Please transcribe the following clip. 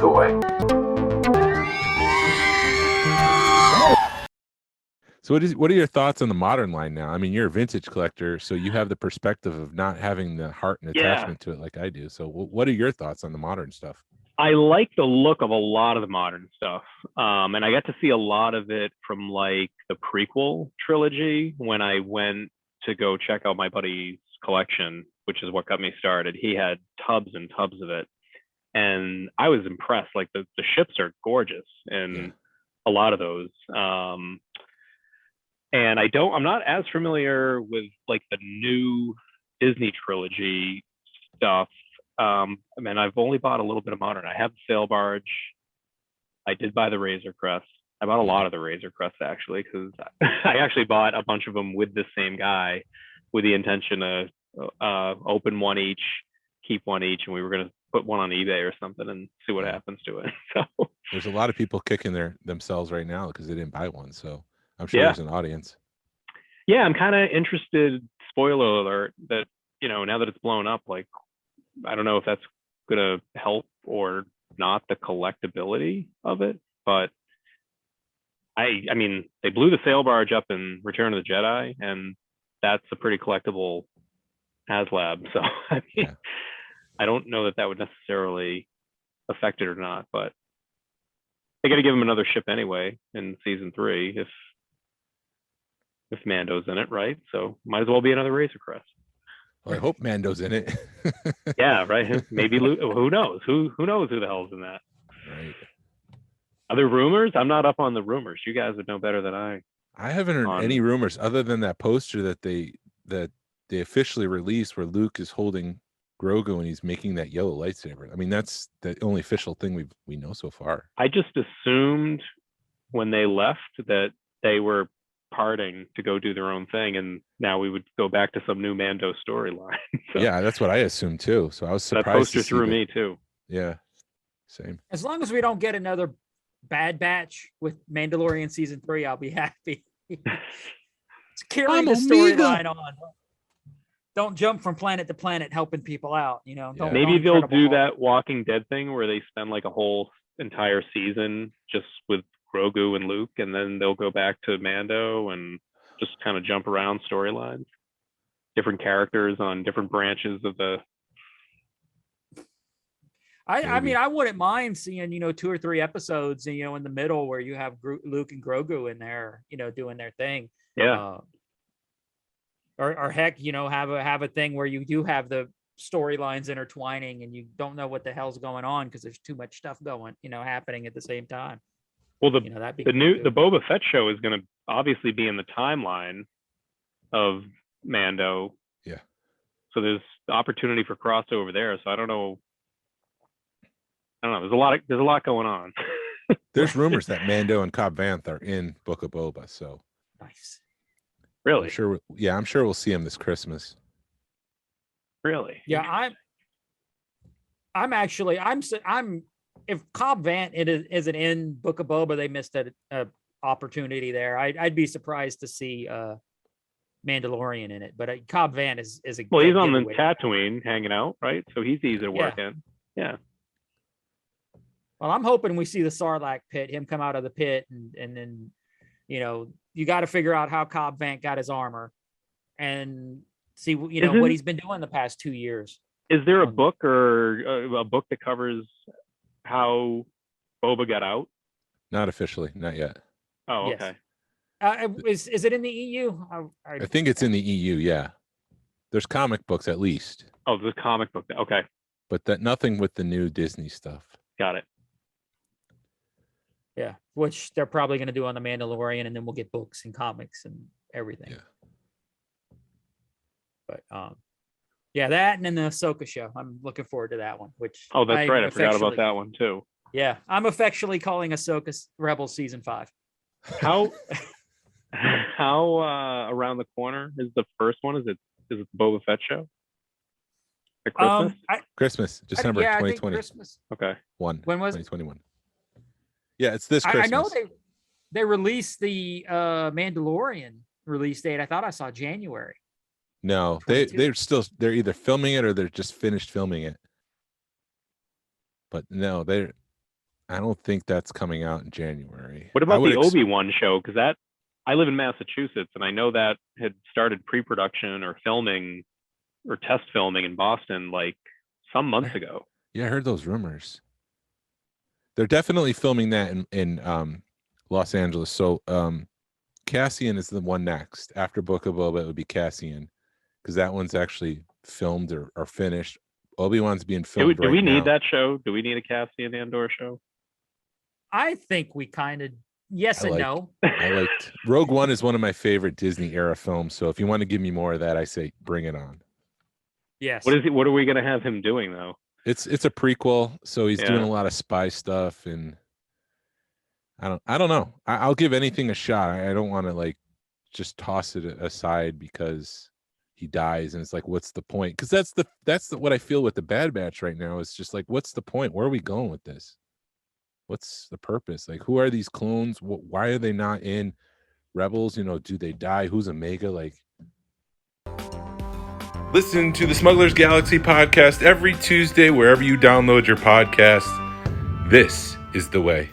toy. So what are your thoughts on the modern line now? I mean, you're a vintage collector, so you have the perspective of not having the heart and attachment to it like I do. So what are your thoughts on the modern stuff? I like the look of a lot of the modern stuff. And I got to see a lot of it from like the prequel trilogy when I went to go check out my buddy's collection, which is what got me started. He had tubs and tubs of it. And I was impressed. Like the ships are gorgeous in a lot of those. And I'm not as familiar with like the new Disney trilogy stuff. I mean, I've only bought a little bit of modern. I have the sail barge. I did buy the Razor Crest. I bought a lot of the Razor Crest actually, because I actually bought a bunch of them with the same guy, with the intention of open one each, keep one each, and we were going to put one on eBay or something and see what happens to it. So there's a lot of people kicking themselves right now because they didn't buy one. So I'm sure there's an audience. Yeah, I'm kind of interested. Spoiler alert! That now that it's blown up, like I don't know if that's gonna help or not the collectability of it, but I mean they blew the sail barge up in Return of the Jedi, and that's a pretty collectible HasLab. So I mean, I don't know that would necessarily affect it or not, but they got to give him another ship anyway in season 3 if Mando's in it, right? So might as well be another Razor Crest. Well, I hope Mando's in it. Yeah, right. Maybe who knows? Who knows who the hell's in that? Right. Are there rumors? I'm not up on the rumors. You guys would know better than I. I haven't heard any rumors other than that poster that they officially released where Luke is holding Grogu and he's making that yellow lightsaber. I mean, that's the only official thing we know so far. I just assumed when they left that they were parting to go do their own thing, and now we would go back to some new Mando storyline. So, yeah, that's what I assumed too. So I was surprised. That poster threw me too. Yeah, same. As long as we don't get another Bad Batch with Mandalorian season 3, I'll be happy. It's carrying the storyline on. Don't jump from planet to planet helping people out. Don't. Maybe they'll do that Walking Dead thing where they spend like a whole entire season just with Grogu and Luke, and then they'll go back to Mando and just kind of jump around storylines, different characters on different branches of the. I mean, I wouldn't mind seeing 2 or 3 episodes, in the middle where you have Luke and Grogu in there, doing their thing. Yeah. Or heck, have a thing where you do have the storylines intertwining and you don't know what the hell's going on because there's too much stuff going, happening at the same time. Well, the Boba Fett show is going to obviously be in the timeline of Mando. Yeah. So there's opportunity for crossover there. So I don't know. There's a lot going on. There's rumors that Mando and Cobb Vanth are in Book of Boba. So nice. Really? I'm sure we'll see him this Christmas. Really? Yeah, I'm if Cobb Vanth isn't in Book of Boba, they missed an opportunity there. I'd be surprised to see Mandalorian in it, but Cobb Vanth is a well. He's on the Tatooine hanging out, right? So he's easy to work in. Yeah. Well, I'm hoping we see the Sarlacc pit, him come out of the pit, and then you got to figure out how Cobb Vanth got his armor, and see what he's been doing the past 2 years. Is there a book or a book that covers how Boba got out? Not officially, not yet. Oh, okay. Is it in the EU? I think it's in the EU. Yeah, there's comic books at least. Oh, the comic book. Okay, but nothing with the new Disney stuff. Got it. Yeah, which they're probably going to do on the Mandalorian, and then we'll get books and comics and everything. Yeah. But that and then the Ahsoka show. I'm looking forward to that one. Which that's right. I forgot about that one too. Yeah, I'm affectionately calling Ahsoka Rebels season 5. How around the corner is the first one? Is it the Boba Fett show? At Christmas? Christmas, December 2020. Christmas. Okay. When was 2021? Yeah, it's this Christmas. I know they released the Mandalorian release date. I thought I saw January. No, they're either filming it or they're just finished filming it. But no, I don't think that's coming out in January. What I about would the Obi-Wan show? Because that I live in Massachusetts, and I know that had started pre-production or filming or test filming in Boston like some months ago. Yeah, I heard those rumors. They're definitely filming that in Los Angeles. So Cassian is the one next. After Book of Boba, it would be Cassian, because that one's actually filmed or finished. Obi-Wan's being filmed Do we right need now. that show? Do we need a Cassian Andor show? I think we kind of yes I and like- no. I liked Rogue One is one of my favorite Disney era films. So if you want to give me more of that, I say bring it on. Yes. What are we gonna have him doing though? It's a prequel, so he's doing Yeah. a lot of spy stuff, and I don't know. I'll give anything a shot. I don't want to like just toss it aside because he dies, and it's like, what's the point? Because that's what I feel with the Bad Batch right now. It's just like, what's the point? Where are we going with this? What's the purpose? Like, who are these clones? Why are they not in Rebels? You know, do they die? Who's Omega? Like, listen to the Smugglers Galaxy podcast every Tuesday wherever you download your podcast. This is the way.